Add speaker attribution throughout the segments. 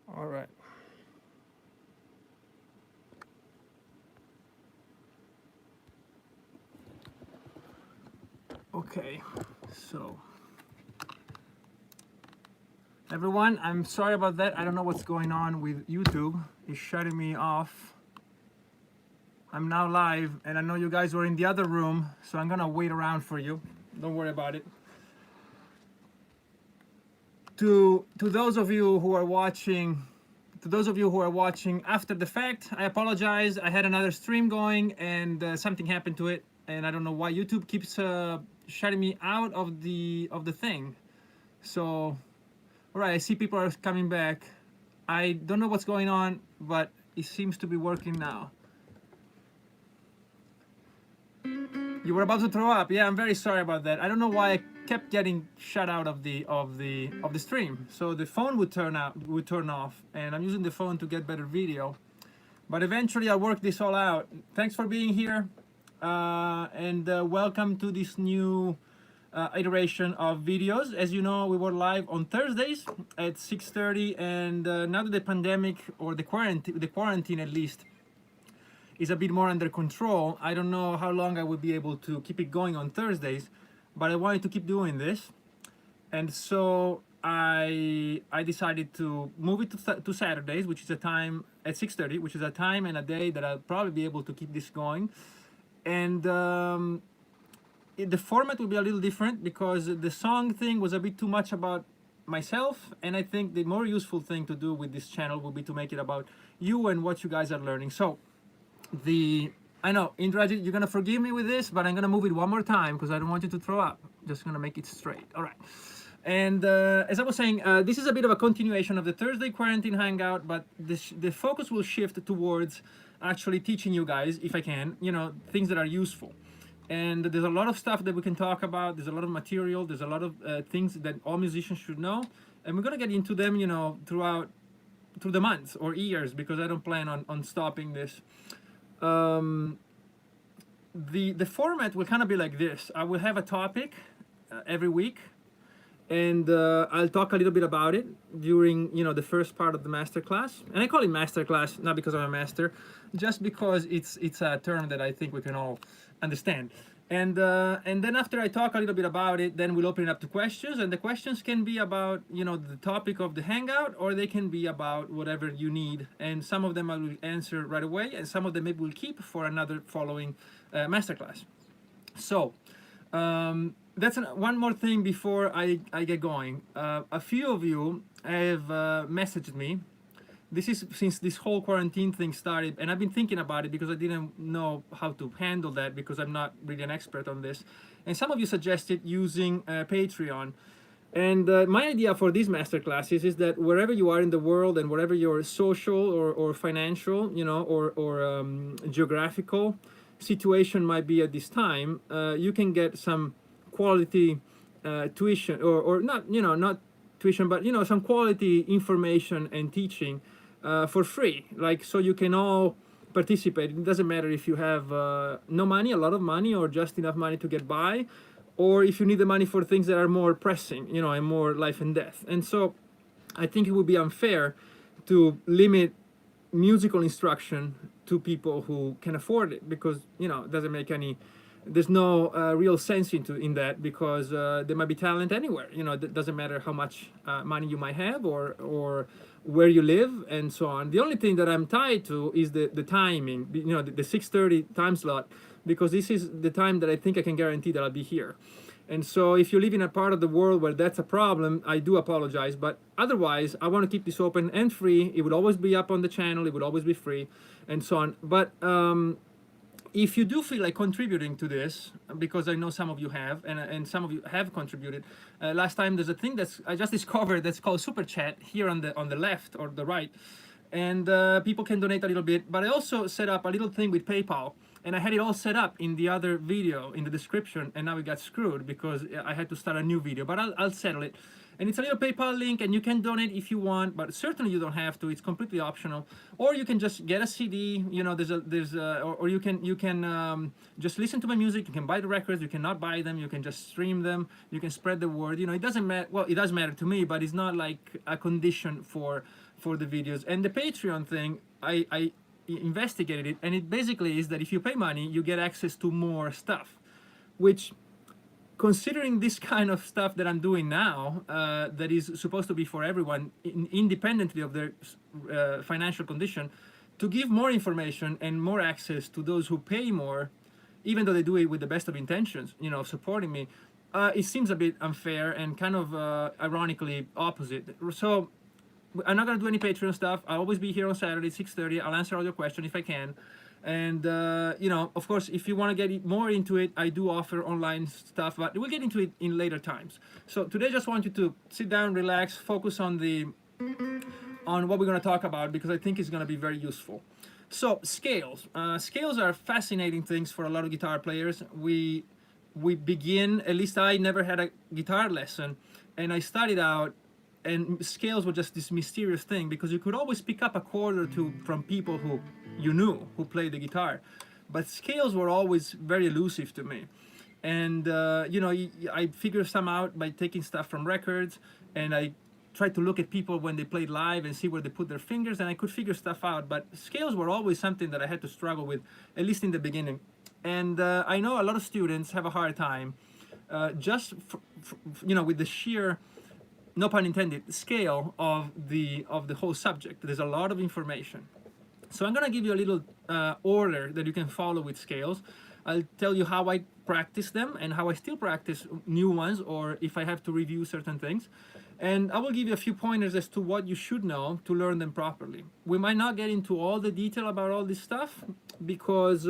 Speaker 1: All right. Okay, so everyone, I'm sorry about that. I don't know what's going on with YouTube. It's shutting me off. I'm now live, and I know you guys were in the other room, so I'm gonna wait around for you. Don't worry about it. To those of you who are watching, after the fact, I apologize. I had another stream going, and something happened to it, and I don't know why YouTube keeps shutting me out of the thing. So, all right, I see people are coming back. I don't know what's going on, but it seems to be working now. You were about to throw up. Yeah, I'm very sorry about that. I don't know why I kept getting shut out of the stream. So the phone would turn off, and I'm using the phone to get better video. But eventually, I'll work this all out. Thanks for being here, and welcome to this new iteration of videos. As you know, we were live on Thursdays at 6:30, and now that the pandemic or the quarantine at least is a bit more under control, I don't know how long I will be able to keep it going on Thursdays, but I wanted to keep doing this, and so I decided to move it to Saturdays, which is a time at 6:30, which is a time and a day that I'll probably be able to keep this going, and the format will be a little different because the song thing was a bit too much about myself, and I think the more useful thing to do with this channel will be to make it about you and what you guys are learning. So I know, Indrajit, you're gonna forgive me with this, but I'm gonna move it one more time because I don't want you to throw up. Just gonna make it straight. All right. And as I was saying, this is a bit of a continuation of the Thursday quarantine hangout, but the focus will shift towards actually teaching you guys, if I can, things that are useful. And there's a lot of stuff that we can talk about. There's a lot of material. There's a lot of things that all musicians should know, and we're gonna get into them, through the months or years, because I don't plan on stopping this. The format will kind of be like this. I will have a topic every week, and I'll talk a little bit about it during the first part of the masterclass. And I call it masterclass not because I'm a master, just because it's a term that I think we can all understand. And then after I talk a little bit about it, then we'll open it up to questions, and the questions can be about the topic of the hangout, or they can be about whatever you need. And some of them I will answer right away, and some of them maybe we'll keep for another following masterclass. So that's one more thing before I get going. A few of you have messaged me. This is since this whole quarantine thing started, and I've been thinking about it because I didn't know how to handle that because I'm not really an expert on this. And some of you suggested using Patreon. And my idea for these masterclasses is that wherever you are in the world and wherever your social or financial, or geographical situation might be at this time, you can get some quality tuition, or not, not tuition, but some quality information and teaching for free. Like, so you can all participate. It doesn't matter if you have no money, a lot of money, or just enough money to get by, or if you need the money for things that are more pressing, and more life and death. And so I think it would be unfair to limit musical instruction to people who can afford it, because it doesn't make any, there's no real sense in that, because there might be talent anywhere. It doesn't matter how much money you might have, or where you live, and so on. The only thing that I'm tied to is the timing, the 6:30 time slot, because this is the time that I think I can guarantee that I'll be here. And so if you live in a part of the world where that's a problem, I do apologize. But otherwise, I want to keep this open and free. It would always be up on the channel. It would always be free, and so on. But if you do feel like contributing to this, because I know some of you have, and some of you have contributed. Last time, there's a thing I just discovered that's called Super Chat here on the left or the right, and people can donate a little bit. But I also set up a little thing with PayPal, and I had it all set up in the other video in the description, and now it got screwed because I had to start a new video. But I'll settle it. And it's a little PayPal link, and you can donate if you want, but certainly you don't have to. It's completely optional. Or you can just get a CD. You know, or you can just listen to my music. You can buy the records. You cannot buy them. You can just stream them. You can spread the word. You know, it doesn't matter. Well, it does matter to me, but it's not like a condition for the videos. And the Patreon thing, I investigated it, and it basically is that if you pay money, you get access to more stuff, which, considering this kind of stuff that I'm doing now, that is supposed to be for everyone, independently of their financial condition, to give more information and more access to those who pay more, even though they do it with the best of intentions, you know, of supporting me, it seems a bit unfair and kind of ironically opposite. So I'm not gonna do any Patreon stuff. I'll always be here on Saturday, 6:30. I'll answer all your questions if I can. And you know, of course, if you want to get more into it, I do offer online stuff, but we'll get into it in later times. So today, I just want you to sit down, relax, focus on what we're going to talk about, because I think it's going to be very useful. So scales. Scales are fascinating things for a lot of guitar players. We begin, at least I never had a guitar lesson, and I started out, and scales were just this mysterious thing, because you could always pick up a chord or two from people who you knew who played the guitar, but scales were always very elusive to me. And you know, I figured some out by taking stuff from records, and I tried to look at people when they played live and see where they put their fingers, and I could figure stuff out. But scales were always something that I had to struggle with, at least in the beginning. And I know a lot of students have a hard time just you know, with the sheer, no pun intended, scale of the whole subject. There's a lot of information. So I'm gonna give you a little order that you can follow with scales. I'll tell you how I practice them and how I still practice new ones, or if I have to review certain things. And I will give you a few pointers as to what you should know to learn them properly. We might not get into all the detail about all this stuff, because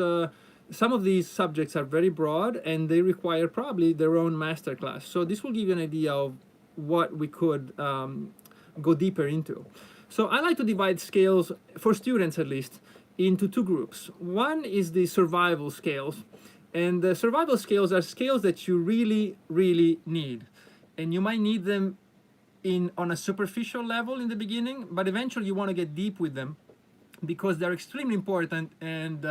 Speaker 1: some of these subjects are very broad and they require probably their own masterclass. So this will give you an idea of what we could go deeper into. So I like to divide scales, for students at least, into two groups. One is the survival scales, and the survival scales are scales that you really, really need, and you might need them on a superficial level in the beginning, but eventually you want to get deep with them, because they're extremely important, and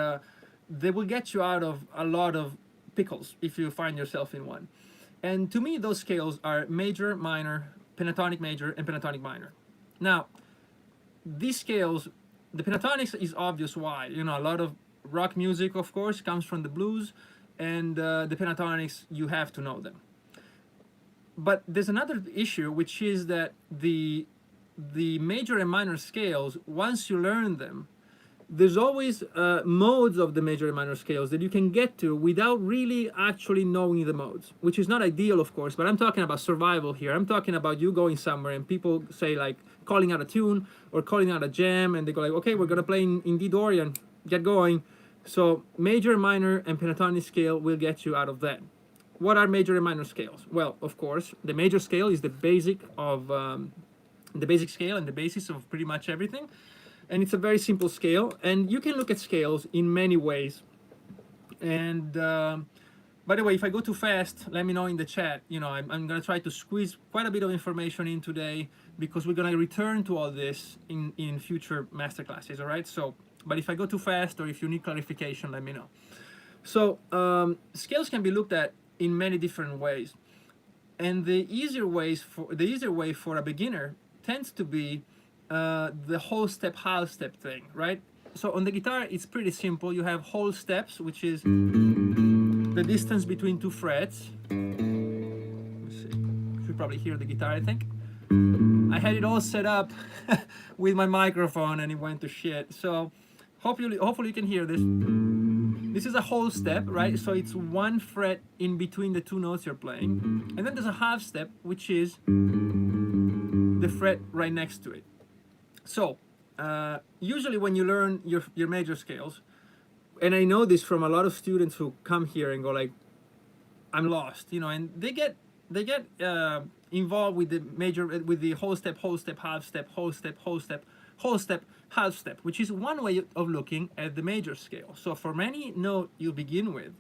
Speaker 1: they will get you out of a lot of pickles if you find yourself in one. And to me, those scales are major, minor, pentatonic major, and pentatonic minor. Now, these scales, the pentatonics is obvious why. You know, a lot of rock music, of course, comes from the blues, and the pentatonics, you have to know them. But there's another issue, which is that the major and minor scales, once you learn them, there's always modes of the major and minor scales that you can get to without really actually knowing the modes, which is not ideal, of course, but I'm talking about survival here. I'm talking about you going somewhere and people say, like, calling out a tune or calling out a jam, and they go like, okay, we're gonna play in D Dorian, get going. So major, minor, and pentatonic scale will get you out of that. What are major and minor scales? Well, of course, the major scale is the basic of the basic scale and the basis of pretty much everything. And it's a very simple scale, and you can look at scales in many ways. And by the way, if I go too fast, let me know in the chat. You know, I'm gonna try to squeeze quite a bit of information in today, because we're gonna return to all this in future masterclasses, all right? So, but if I go too fast, or if you need clarification, let me know. So scales can be looked at in many different ways, and the easier way for a beginner tends to be the whole step, half step thing, right? So on the guitar, it's pretty simple. You have whole steps, which is the distance between two frets. Let's see. You should probably hear the guitar, I think. I had it all set up with my microphone and it went to shit. So hopefully you can hear this. This is a whole step, right? So it's one fret in between the two notes you're playing. And then there's a half step, which is the fret right next to it. So usually when you learn your major scales, and I know this from a lot of students who come here and go like, I'm lost, you know, and they get involved with the whole step, half step, whole step, half step, which is one way of looking at the major scale. So for any note you begin with,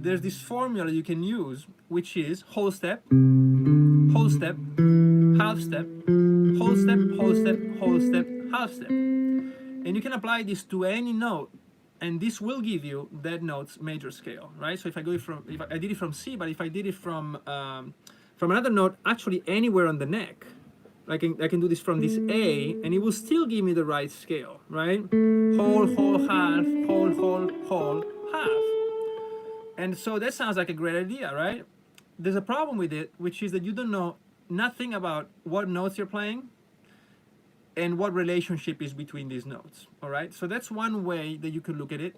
Speaker 1: there's this formula you can use, which is whole step, whole step, half step, whole step, whole step, whole step, half step. And you can apply this to any note, and this will give you that note's major scale, right? So if I go from, if I did it from C, but if I did it from another note, actually anywhere on the neck, I can do this from this A, and it will still give me the right scale, right? Whole, whole, half, whole, whole, whole, half. And so that sounds like a great idea, right? There's a problem with it, which is that you don't know nothing about what notes you're playing and what relationship is between these notes, all right? So that's one way that you can look at it.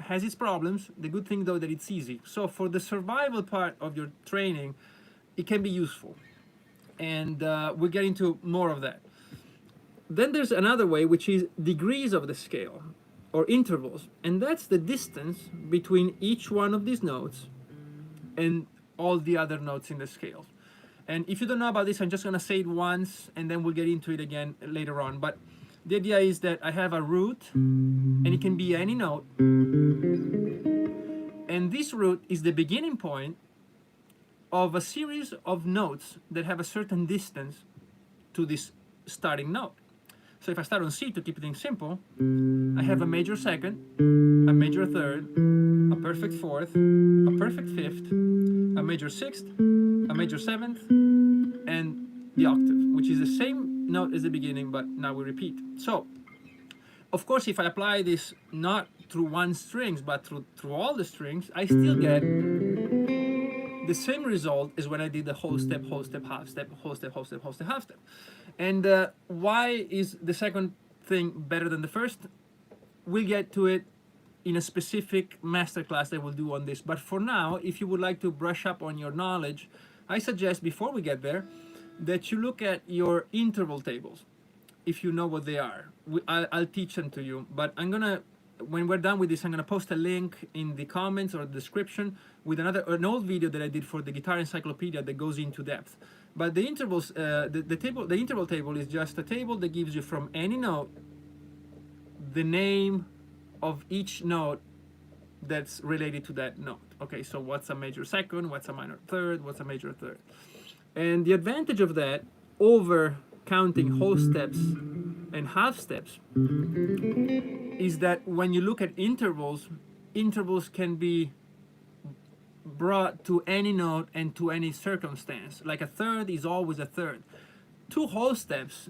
Speaker 1: Has its problems. The good thing though that it's easy. So for the survival part of your training, it can be useful. And we'll get into more of that. Then there's another way, which is degrees of the scale, or intervals. And that's the distance between each one of these notes and all the other notes in the scale. And if you don't know about this, I'm just gonna say it once, and then we'll get into it again later on. But the idea is that I have a root, and it can be any note. And this root is the beginning point of a series of notes that have a certain distance to this starting note. So if I start on C, to keep things simple, I have a major second, a major third, a perfect fourth, a perfect fifth, a major sixth, a major seventh, and the octave, which is the same note as the beginning, but now we repeat. So, of course, if I apply this not through one strings, but through all the strings, I still get the same result as when I did the whole step, half step, whole step, whole step, whole step, half step. And why is the second thing better than the first? We'll get to it in a specific masterclass that we'll do on this. But for now, if you would like to brush up on your knowledge, I suggest before we get there that you look at your interval tables, if you know what they are. I'll teach them to you, but when we're done with this, I'm gonna post a link in the comments or the description with an old video that I did for the Guitar Encyclopedia that goes into depth. But the intervals, the interval table is just a table that gives you from any note the name of each note that's related to that note. Okay, so what's a major second, what's a minor third, what's a major third. And the advantage of that over counting whole steps and half steps is that when you look at intervals, intervals can be brought to any note and to any circumstance. Like a third is always a third. Two whole steps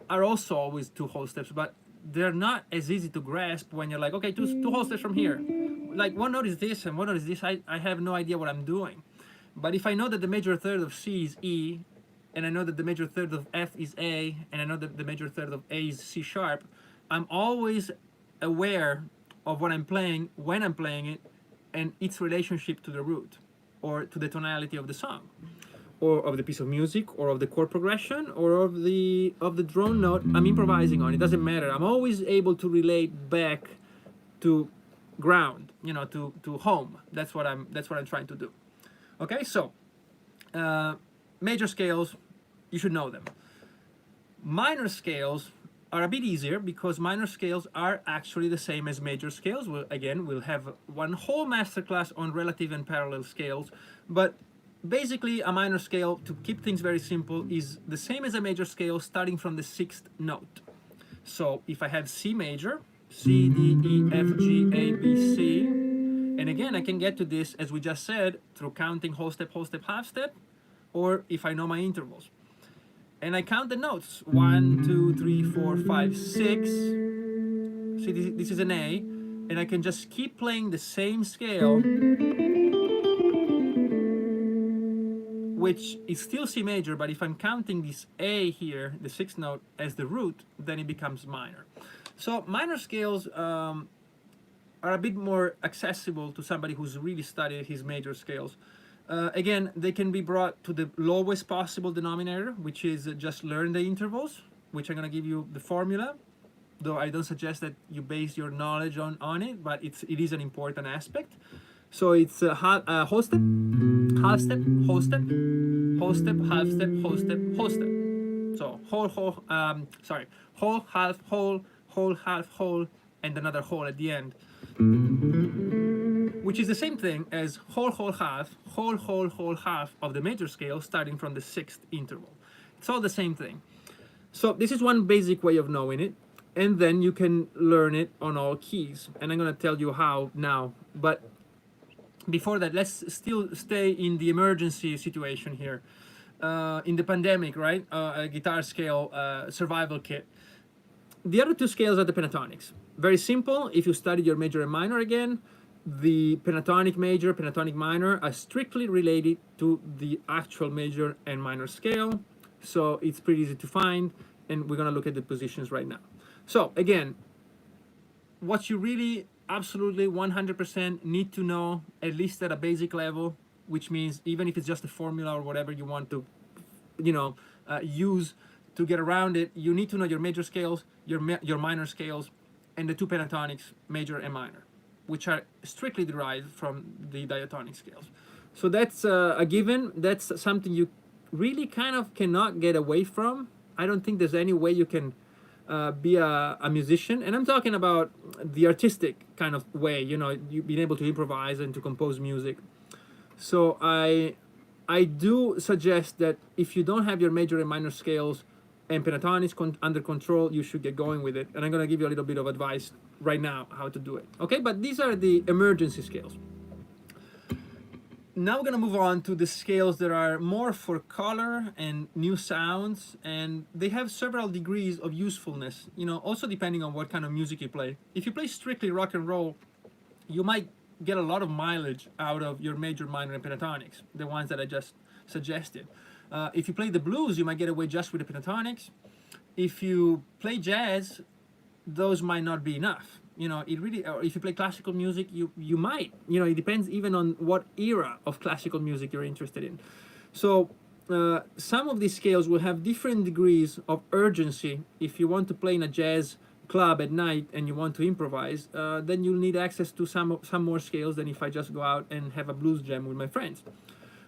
Speaker 1: are also always two whole steps, but they're not as easy to grasp when you're like, okay, two whole steps from here. Like one note is this and one note is this, I have no idea what I'm doing. But if I know that the major third of C is E, and I know that the major third of F is A, and I know that the major third of A is C sharp, I'm always aware of what I'm playing, when I'm playing it, and its relationship to the root, or to the tonality of the song, or of the piece of music, or of the chord progression, or of the drone note I'm improvising on. It doesn't matter. I'm always able to relate back to ground, you know, to home. That's what I'm trying to do. Okay, so major scales, you should know them. Minor scales are a bit easier because minor scales are actually the same as major scales. We'll have one whole masterclass on relative and parallel scales, but basically a minor scale, to keep things very simple, is the same as a major scale starting from the sixth note. So if I have C major, C, D, E, F, G, A, B, C, and again, I can get to this, as we just said, through counting whole step, half step, or if I know my intervals. And I count the notes, 1, 2, 3, 4, 5, 6. See, this is an A, and I can just keep playing the same scale, which is still C major, but if I'm counting this A here, the sixth note, as the root, then it becomes minor. So minor scales are a bit more accessible to somebody who's really studied his major scales. Again, they can be brought to the lowest possible denominator, which is just learn the intervals, which I'm going to give you the formula, though I don't suggest that you base your knowledge on it, but it is an important aspect. So it's whole step, half step, whole step, whole step, half step, whole step, whole step. So whole, half, whole, half, whole, and another whole at the end. which is the same thing as whole half of the major scale starting from the sixth interval. It's all the same thing. So this is one basic way of knowing it, and then you can learn it on all keys. And I'm gonna tell you how now. But before that, let's still stay in the emergency situation here. In the pandemic, right? A guitar scale survival kit. The other two scales are the pentatonics. Very simple. If you studied your major and minor again, the pentatonic major, pentatonic minor are strictly related to the actual major and minor scale. So it's pretty easy to find, and we're gonna look at the positions right now. So again, what you really absolutely 100% need to know, at least at a basic level, which means even if it's just a formula or whatever you want to, use to get around it, you need to know your major scales, your minor scales, and the two pentatonics, major and minor, which are strictly derived from the diatonic scales. So that's a given. That's something you really kind of cannot get away from. I don't think there's any way you can be a musician, and I'm talking about the artistic kind of way, you being able to improvise and to compose music. So I do suggest that if you don't have your major and minor scales and pentatonics under control, you should get going with it. And I'm gonna give you a little bit of advice right now how to do it. Okay, but these are the emergency scales. Now we're gonna move on to the scales that are more for color and new sounds, and they have several degrees of usefulness, also depending on what kind of music you play. If you play strictly rock and roll, you might get a lot of mileage out of your major, minor, and pentatonics, the ones that I just suggested. If you play the blues, you might get away just with the pentatonics. If you play jazz, those might not be enough. It really, or if you play classical music, you might, it depends even on what era of classical music you're interested in. So some of these scales will have different degrees of urgency. If you want to play in a jazz club at night and you want to improvise, then you'll need access to some more scales than if I just go out and have a blues jam with my friends.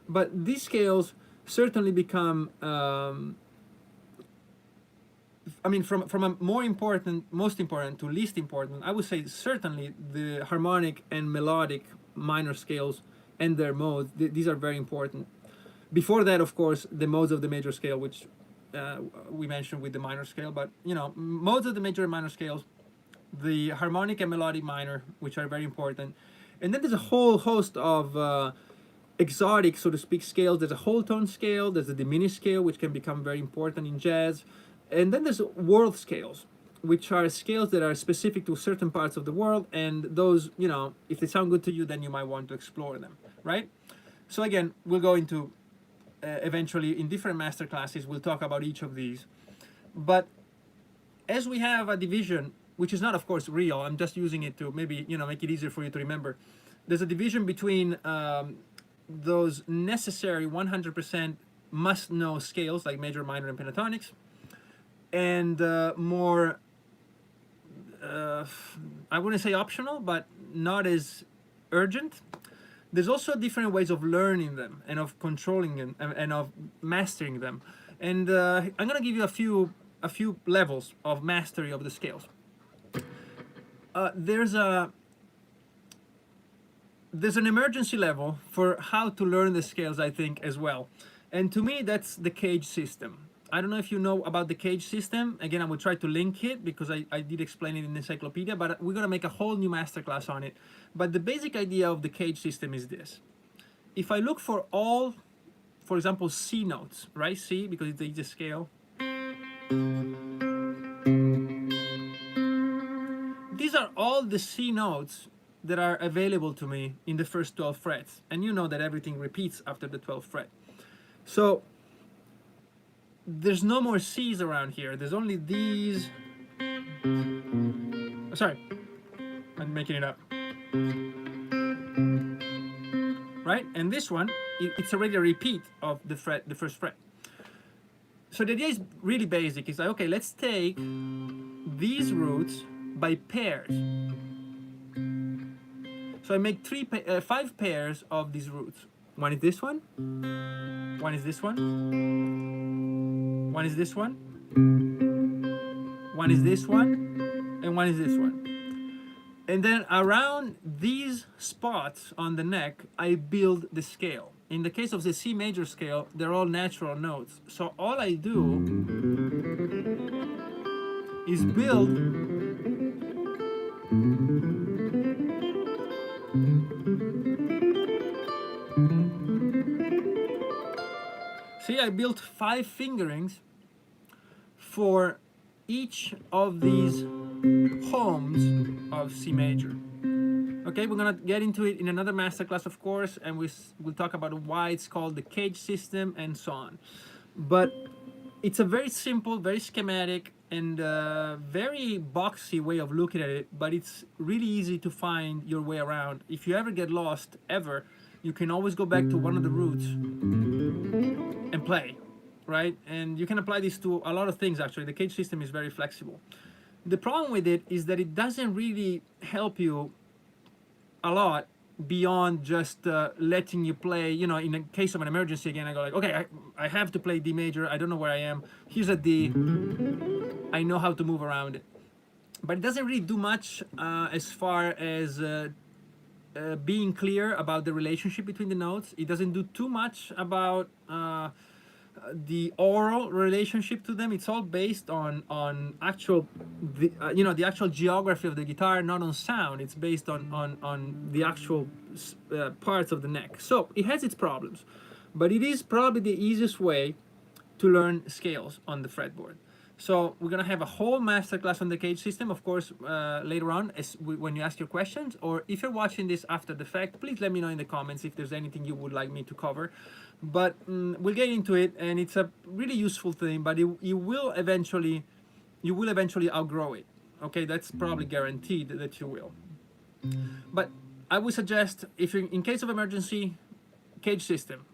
Speaker 1: But these scales certainly become from a most important to least important, I would say certainly the harmonic and melodic minor scales and their modes. These are very important. Before that, of course, the modes of the major scale, which we mentioned with the minor scale, but modes of the major and minor scales, the harmonic and melodic minor, which are very important. And then there's a whole host of exotic, so to speak, scales. There's a whole tone scale, there's a diminished scale, which can become very important in jazz. And then there's world scales, which are scales that are specific to certain parts of the world, and those, if they sound good to you, then you might want to explore them, right? So again, we'll go into, eventually in different master classes, we'll talk about each of these. But as we have a division, which is not, of course, real, I'm just using it to maybe, make it easier for you to remember. There's a division between those necessary 100% must-know scales, like major, minor, and pentatonics, and more, I wouldn't say optional, but not as urgent. There's also different ways of learning them and of controlling them and of mastering them. And I'm gonna give you a few levels of mastery of the scales. There's an emergency level for how to learn the scales, I think, as well. And to me, that's the cage system. I don't know if you know about the cage system. Again, I will try to link it because I did explain it in the encyclopedia, but we're gonna make a whole new masterclass on it. But the basic idea of the cage system is this. If I look for all, for example, C notes, right? C, because it's a scale. These are all the C notes that are available to me in the first 12 frets. And you know that everything repeats after the 12th fret. So there's no more C's around here. There's only these. Oh, sorry, I'm making it up. Right? And this one, it's already a repeat of the first fret. So the idea is really basic. It's like, okay, let's take these roots by pairs. So I make 5 pairs of these roots. One is this one. One is this one. One is this one. One is this one. And one is this one. And then around these spots on the neck, I build the scale. In the case of the C major scale, they're all natural notes. So all I do is build see, I built 5 fingerings for each of these homes of C major. Okay, we're gonna get into it in another masterclass, of course, and we'll talk about why it's called the cage system and so on. But it's a very simple, very schematic, and very boxy way of looking at it, but it's really easy to find your way around. If you ever get lost, ever, you can always go back to one of the roots and play, right? And you can apply this to a lot of things, actually. The cage system is very flexible. The problem with it is that it doesn't really help you a lot beyond just letting you play, you know, in a case of an emergency. Again, I go like, okay, I have to play D major, I don't know where I am, here's a D, I know how to move around it. But it doesn't really do much as far as being clear about the relationship between the notes. It doesn't do too much about the oral relationship to them. It's all based on actual, the actual geography of the guitar, not on sound. It's based on the actual parts of the neck. So it has its problems, but it is probably the easiest way to learn scales on the fretboard. So we're gonna have a whole masterclass on the cage system, of course, later on when you ask your questions, or if you're watching this after the fact, please let me know in the comments if there's anything you would like me to cover. But we'll get into it, and it's a really useful thing, but you will eventually outgrow it. Okay, that's probably guaranteed that you will. But I would suggest, if you're in case of emergency, cage system.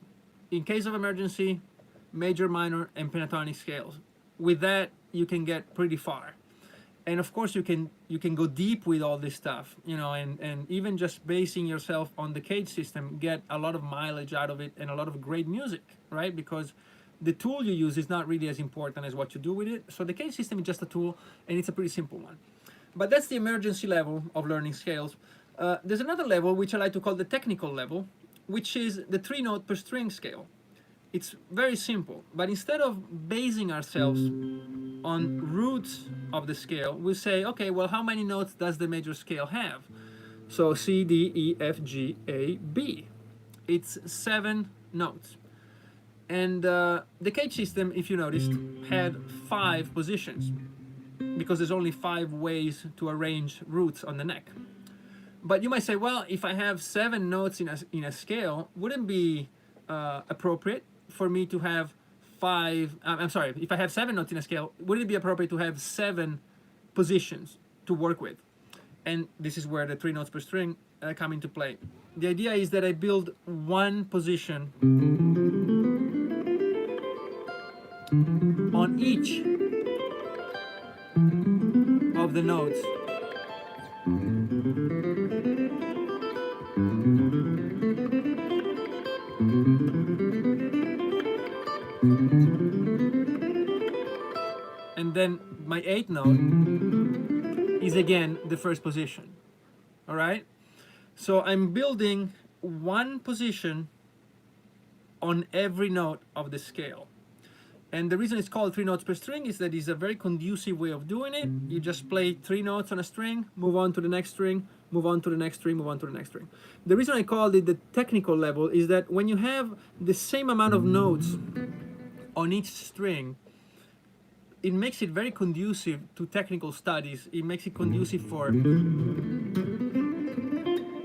Speaker 1: In case of emergency, major, minor, and pentatonic scales. With that, you can get pretty far. And of course, you can go deep with all this stuff, you know, and even just basing yourself on the cage system, get a lot of mileage out of it and a lot of great music, right? Because the tool you use is not really as important as what you do with it. So the cage system is just a tool, and it's a pretty simple one. But that's the emergency level of learning scales. There's another level, which I like to call the technical level, which is the 3-note per string scale. It's very simple, but instead of basing ourselves on roots of the scale, we say, okay, well, how many notes does the major scale have? So C, D, E, F, G, A, B. It's 7 notes. And the cage system, if you noticed, had 5 positions, because there's only 5 ways to arrange roots on the neck. But you might say, well, if I have 7 notes in a scale, wouldn't it be appropriate for me to have if I have 7 notes in a scale, would it be appropriate to have 7 positions to work with? And this is where the 3 notes per string come into play. The idea is that I build 1 position on each of the notes. And then my 8th note is again the first position. All right? So I'm building 1 position on every note of the scale. And the reason it's called 3 notes per string is that it's a very conducive way of doing it. You just play 3 notes on a string, move on to the next string, move on to the next string, move on to the next string. The reason I called it the technical level is that when you have the same amount of notes on each string, it makes it very conducive to technical studies. It makes it conducive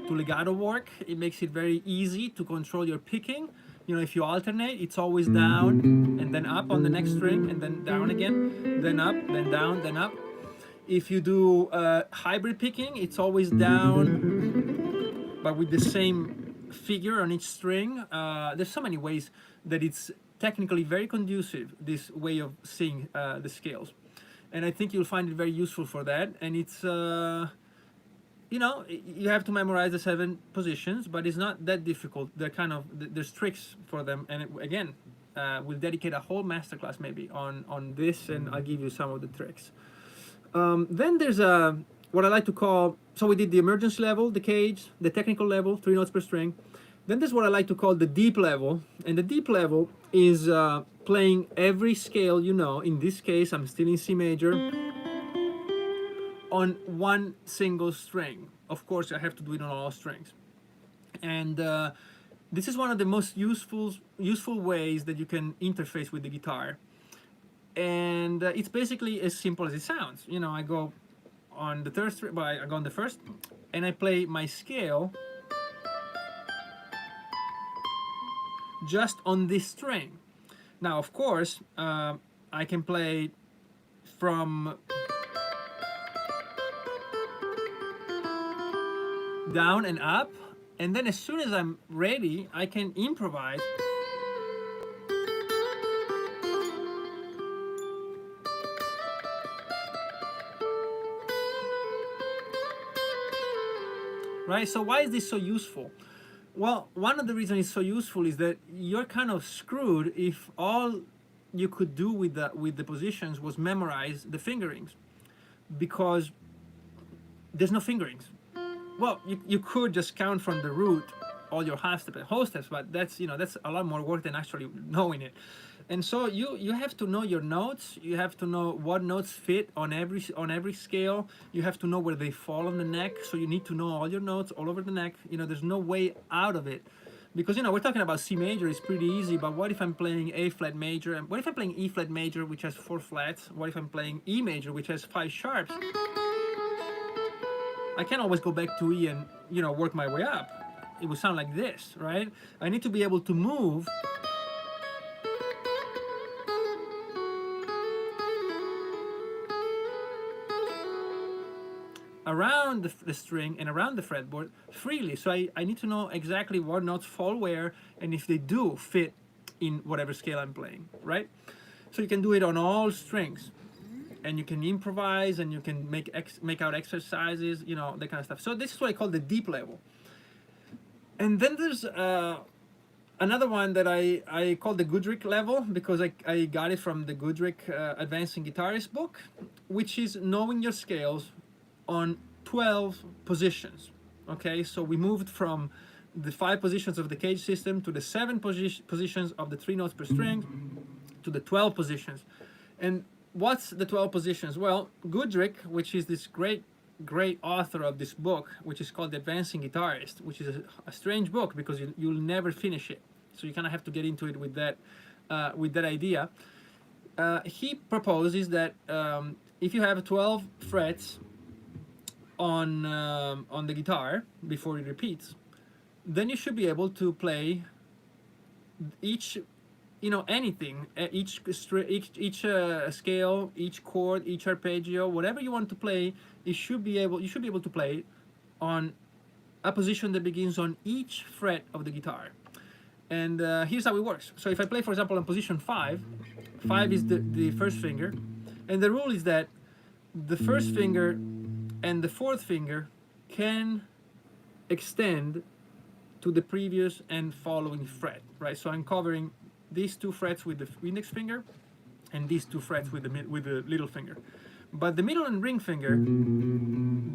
Speaker 1: to legato work. It makes it very easy to control your picking. You know, if you alternate, it's always down and then up on the next string, and then down again, then up, then down, then up. If you do hybrid picking, it's always down, but with the same figure on each string. There's so many ways that it's technically very conducive, this way of seeing the scales. And I think you'll find it very useful for that. And it's, you know, you have to memorize the 7 positions, but it's not that difficult. There's tricks for them. And again, we'll dedicate a whole masterclass maybe on this, and I'll give you some of the tricks. Then there's a what I like to call, so we did the emergency level, the cage, the technical level, 3 notes per string. Then there's what I like to call the deep level. And the deep level is playing every scale you know. In this case, I'm still in C major on one single string. Of course, I have to do it on all strings. And this is one of the most useful ways that you can interface with the guitar. And it's basically as simple as it sounds. You know, I go on the third string, I go on the first, and I play my scale just on this string. Now, of course, I can play from down and up, and then as soon as I'm ready, I can improvise right? So why is this so useful? Well, one of the reasons it's so useful is that you're kind of screwed if all you could do with the positions was memorize the fingerings, because there's no fingerings. Well, you could just count from the root all your half steps and whole steps, but that's, you know, that's a lot more work than actually knowing it. And so you have to know your notes. You have to know what notes fit on every scale. You have to know where they fall on the neck. So you need to know all your notes all over the neck. You know, there's no way out of it, because, you know, we're talking about C major. It's pretty easy. But what if I'm playing A flat major? And what if I'm playing E flat major, which has 4 flats? What if I'm playing E major, which has 5 sharps? I can't always go back to E and, you know, work my way up. It would sound like this, right? I need to be able to move around the string and around the fretboard freely. So I need to know exactly what notes fall where, and if they do fit in whatever scale I'm playing, right? So you can do it on all strings, and you can improvise, and you can make out exercises, you know, that kind of stuff. So this is what I call the deep level. And then there's another one that I call the Goodrick level, because I got it from the Goodrick Advancing Guitarist book, which is knowing your scales on 12 positions. Okay, so we moved from the 5 positions of the cage system to the 7 positions of the 3 notes per string to the 12 positions. And what's the 12 positions? Well, Goodrick, which is this great author of this book, which is called The Advancing Guitarist, which is a strange book because you'll never finish it. So you kind of have to get into it with that idea. He proposes that if you have 12 frets on the guitar before it repeats, then you should be able to play each, you know, anything, each scale, each chord, each arpeggio, whatever you want to play, you should be able to play on a position that begins on each fret of the guitar. And here's how it works. So if I play, for example, on position 5, 5 is the first finger, and the rule is that the first finger and the fourth finger can extend to the previous and following fret, right? So I'm covering these 2 frets with the index finger and these 2 frets with the little finger. But the middle and ring finger,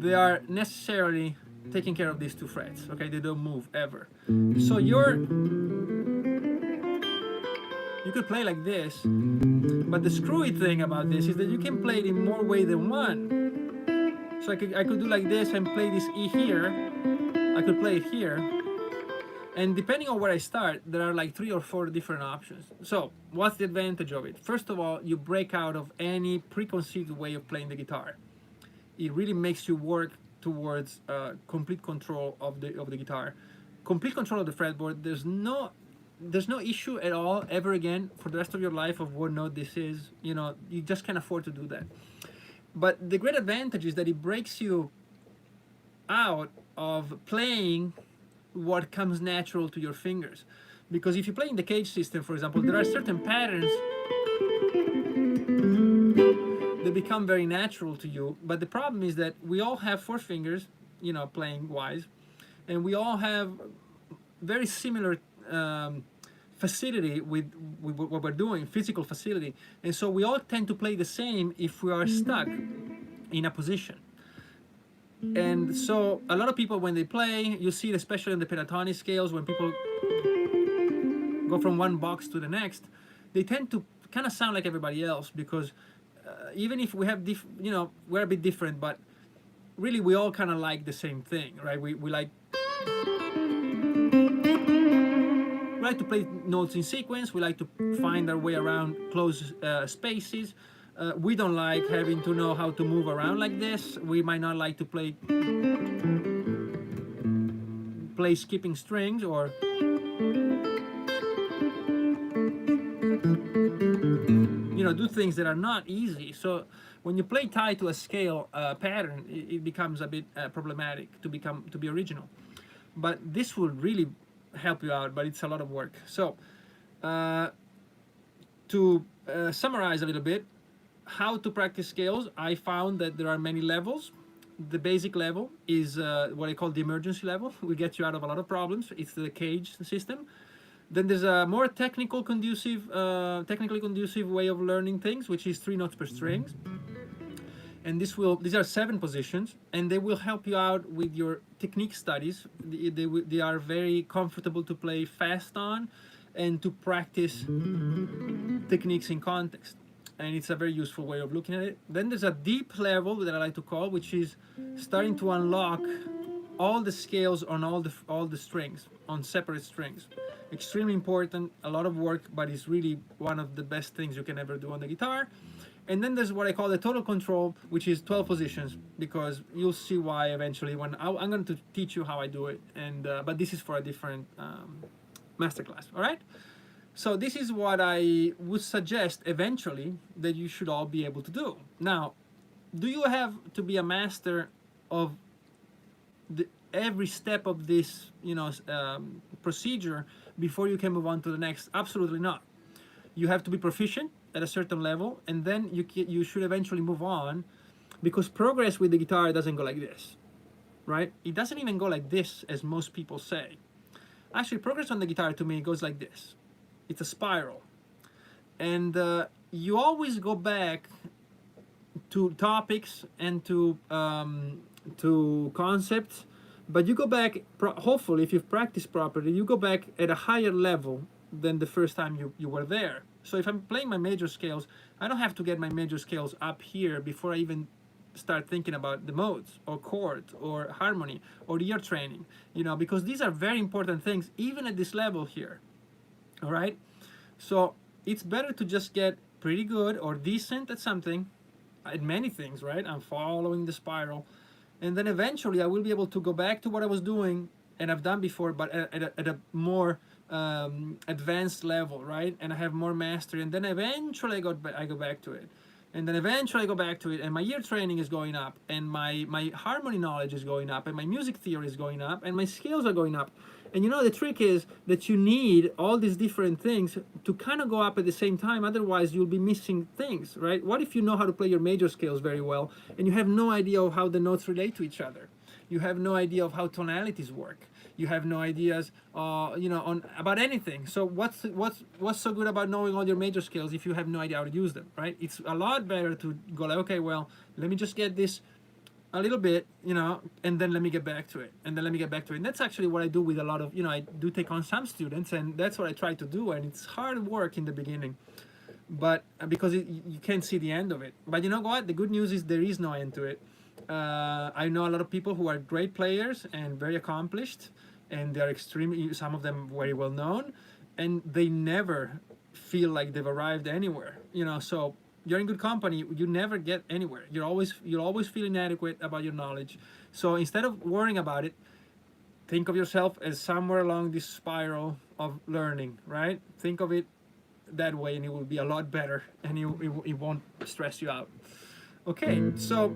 Speaker 1: they are necessarily taking care of these 2 frets, okay? They don't move ever. So you could play like this, but the screwy thing about this is that you can play it in more ways than one. So I could do like this and play this E here. I could play it here. And depending on where I start, there are like 3 or 4 different options. So what's the advantage of it? First of all, you break out of any preconceived way of playing the guitar. It really makes you work towards complete control of the guitar, complete control of the fretboard. There's no issue at all ever again for the rest of your life of what note this is. You know, you just can't afford to do that. But the great advantage is that it breaks you out of playing what comes natural to your fingers. Because if you play in the cage system, for example, there are certain patterns that become very natural to you. But the problem is that we all have 4 fingers, you know, playing wise, and we all have very similar facility with what we're doing, physical facility. And so we all tend to play the same if we are stuck in a position. And so a lot of people, when they play, you see it especially on the pentatonic scales, when people go from one box to the next, they tend to kind of sound like everybody else, because even if we have we're a bit different, but really we all kind of like the same thing, right? We like to play notes in sequence. We like to find our way around close spaces. We don't like having to know how to move around like this. We might not like to play skipping strings, or do things that are not easy. So when you play tied to a scale pattern, it becomes a bit problematic to be original. But this will really help you out, but it's a lot of work. So to summarize a little bit, how to practice scales, I found that there are many levels. The basic level is what I call the emergency level. We get you out of a lot of problems. It's the cage system. Then there's a more technically conducive way of learning things, which is 3 notes per string. And these are 7 positions, and they will help you out with your technique studies. They are very comfortable to play fast on, and to practice techniques in context. And it's a very useful way of looking at it. Then there's a deep level that I like to call, which is starting to unlock all the scales on all the strings, on separate strings. Extremely important, a lot of work, but it's really one of the best things you can ever do on the guitar. And then there's what I call the total control, which is 12 positions, because you'll see why eventually when I'm going to teach you how I do it. And but this is for a different masterclass. All right. So this is what I would suggest eventually that you should all be able to do. Now, do you have to be a master of every step of this procedure before you can move on to the next? Absolutely not. You have to be proficient at a certain level, and then you should eventually move on, because progress with the guitar doesn't go like this, right? It doesn't even go like this, as most people say. Actually, progress on the guitar to me goes like this. It's a spiral, and you always go back to topics and to concepts, but you go back, hopefully if you've practiced properly, you go back at a higher level than the first time you were there. So if I'm playing my major scales, I don't have to get my major scales up here before I even start thinking about the modes or chords or harmony or ear training, because these are very important things even at this level here. All right, so it's better to just get pretty good or decent at something, at many things, right? I'm following the spiral, and then eventually I will be able to go back to what I was doing and I've done before, but at a more advanced level, right? And I have more mastery, and then eventually I go back to it, and then eventually I go back to it, and my ear training is going up, and my harmony knowledge is going up, and my music theory is going up, and my skills are going up. And the trick is that you need all these different things to kind of go up at the same time, otherwise you'll be missing things, right? What if you know how to play your major scales very well, and you have no idea of how the notes relate to each other? You have no idea of how tonalities work. You have no ideas, about anything. So what's so good about knowing all your major scales if you have no idea how to use them, right? It's a lot better to go like, okay, well, let me just get this a little bit, and then let me get back to it, and then let me get back to it. And that's actually what I do with a lot of, I do take on some students, and that's what I try to do. And it's hard work in the beginning, but because you can't see the end of it. But you know what? The good news is there is no end to it. I know a lot of people who are great players and very accomplished, and they're some of them very well known, and they never feel like they've arrived anywhere. So you're in good company. You never get anywhere. You'll always feel inadequate about your knowledge. So instead of worrying about it, think of yourself as somewhere along this spiral of learning, right? Think of it that way, and it will be a lot better, and it won't stress you out. Okay, so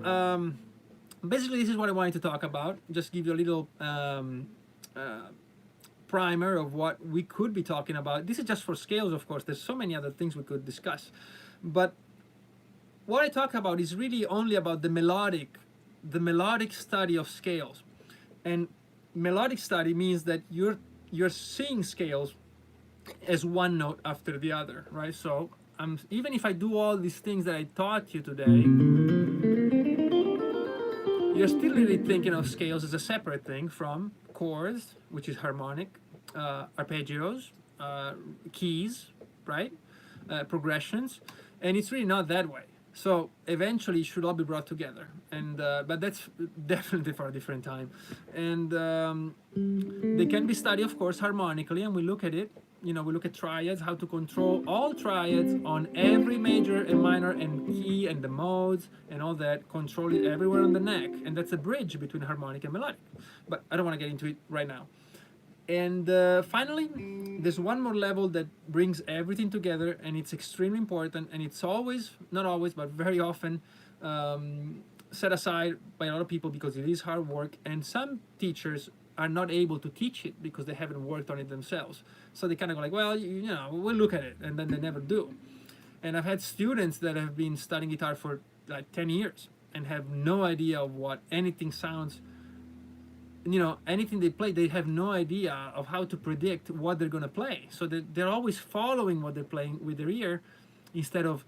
Speaker 1: basically this is what I wanted to talk about. Just give you a little primer of what we could be talking about. This is just for scales, of course. There's so many other things we could discuss, but what I talk about is really only about the melodic study of scales. And melodic study means that you're seeing scales as one note after the other, right? So even if I do all these things that I taught you today, you're still really thinking of scales as a separate thing from chords, which is harmonic, arpeggios, keys, right? Progressions, and it's really not that way. So eventually, it should all be brought together, and but that's definitely for a different time. And they can be studied, of course, harmonically, and we look at it. You know, we look at triads, how to control all triads on every major and minor and key and the modes and all that, control it everywhere on the neck, and that's a bridge between harmonic and melodic. But I don't want to get into it right now. And finally, there's one more level that brings everything together, and it's extremely important, and it's always, not always, but very often set aside by a lot of people because it is hard work, and some teachers are not able to teach it because they haven't worked on it themselves. So they kind of go like, well, you know, we'll look at it, and then they never do. And I've had students that have been studying guitar for like 10 years and have no idea of what anything sounds, you know, anything they play, they have no idea of how to predict what they're going to play. So they're always following what they're playing with their ear instead of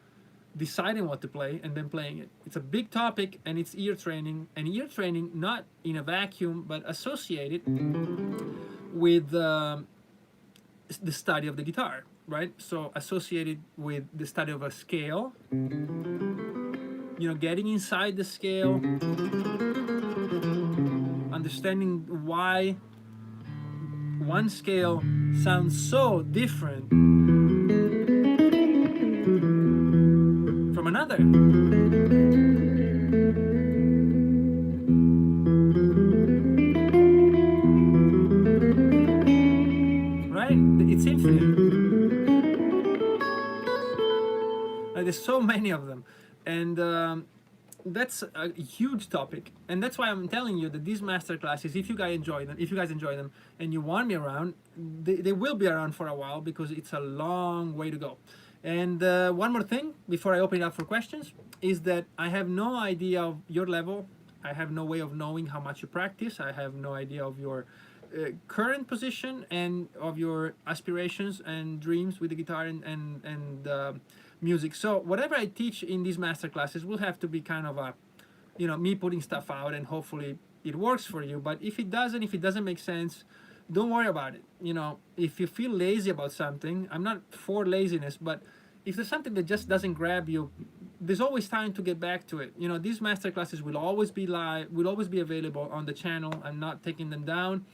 Speaker 1: deciding what to play and then playing it. It's a big topic, and it's ear training, and ear training not in a vacuum but associated with the study of the guitar, right? So associated with the study of a scale, you know, getting inside the scale, understanding why one scale sounds so different from another. Right? It's infinite. There's so many of them. And that's a huge topic, and that's why I'm telling you that these master classes, if you guys enjoy them and you want me around, they will be around for a while because it's a long way to go. And one more thing before I open it up for questions is that I have no idea of your level. I have no way of knowing how much you practice. I have no idea of your current position and of your aspirations and dreams with the guitar and music. So whatever I teach in these master classes will have to be kind of a, you know, me putting stuff out, and hopefully it works for you. But if it doesn't make sense, don't worry about it. You know, if you feel lazy about something, I'm not for laziness, but if there's something that just doesn't grab you, there's always time to get back to it. You know, these master classes will always be live, will always be available on the channel. I'm not taking them down.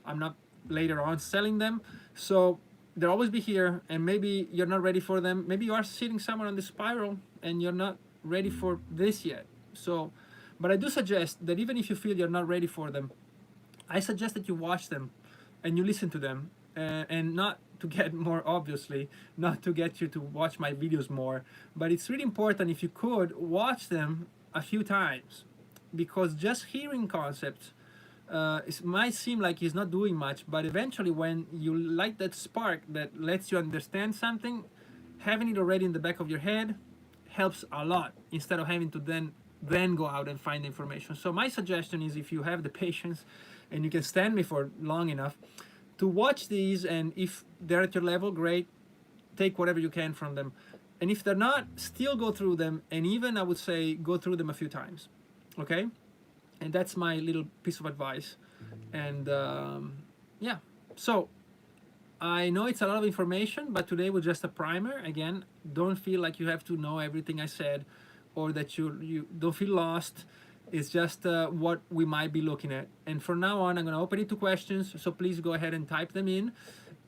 Speaker 1: I'm not later on selling them. So they'll always be here, and maybe you're not ready for them. Maybe you are sitting somewhere on the spiral and you're not ready for this yet. So, but I do suggest that even if you feel you're not ready for them, I suggest that you watch them and you listen to them, and not to get more, obviously, not to get you to watch my videos more, but it's really important, if you could, watch them a few times, because just hearing concepts, it might seem like he's not doing much, but eventually when you light that spark that lets you understand something, having it already in the back of your head helps a lot, instead of having to then go out and find information. So my suggestion is, if you have the patience and you can stand me for long enough, to watch these, and if they're at your level, great, take whatever you can from them. And if they're not, still go through them, and even, I would say, go through them a few times, okay? And that's my little piece of advice. And yeah, so I know it's a lot of information, but today was just a primer. Again, don't feel like you have to know everything I said, or that you don't feel lost. It's just what we might be looking at. And from now on, I'm going to open it to questions, so please go ahead and type them in.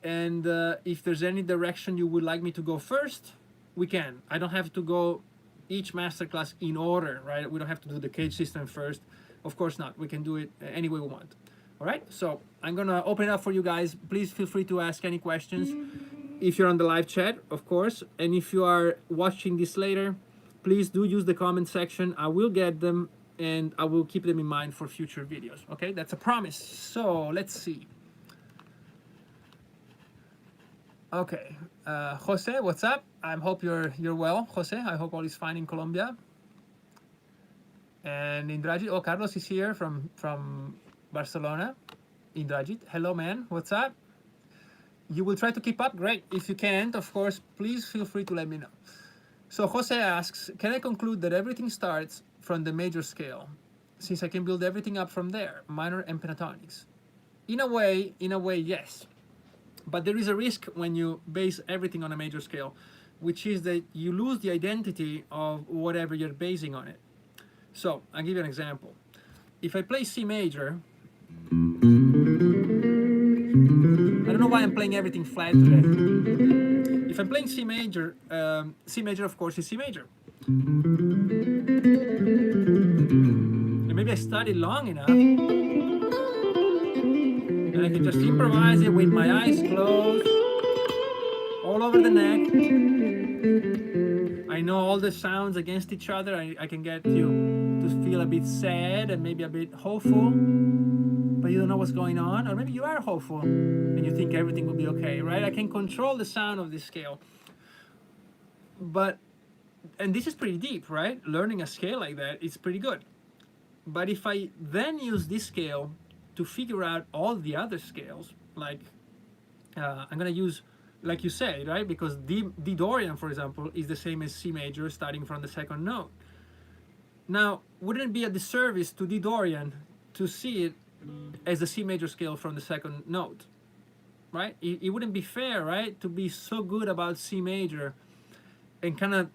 Speaker 1: And if there's any direction you would like me to go first, we can. I don't have to go each masterclass in order, right? We don't have to do the cage system first. Of course not. We can do it any way we want. All right, so I'm gonna open it up for you guys. Please feel free to ask any questions if you're on the live chat, of course. And if you are watching this later, please do use the comment section. I will get them, and I will keep them in mind for future videos. Okay, that's a promise. So let's see. Okay, Jose, what's up? I hope you're well, Jose. I hope all is fine in Colombia. And Indrajit, oh, Carlos is here from Barcelona. Indrajit, hello man, what's up? You will try to keep up, great. If you can't, of course, please feel free to let me know. So Jose asks, can I conclude that everything starts from the major scale? since I can build everything up from there, minor and pentatonics. In a way, yes. But there is a risk when you base everything on a major scale, which is that you lose the identity of whatever you're basing on it. So I'll give you an example. If I play C major, I don't know why I'm playing everything flat today. If I'm playing C major, of course, is C major. And maybe I studied long enough, and I can just improvise it with my eyes closed, all over the neck. I know all the sounds against each other. I can get you to feel a bit sad and maybe a bit hopeful, but you don't know what's going on. Or maybe you are hopeful and you think everything will be okay, right? I can control the sound of this scale. And this is pretty deep, right? Learning a scale like that is pretty good. But if I then use this scale to figure out all the other scales, like I'm gonna use, like you say, right? Because D Dorian, for example, is the same as C major starting from the second note. Now, wouldn't it be a disservice to D Dorian to see it as the C major scale from the second note, right? It wouldn't be fair, right? To be so good about C major and kind of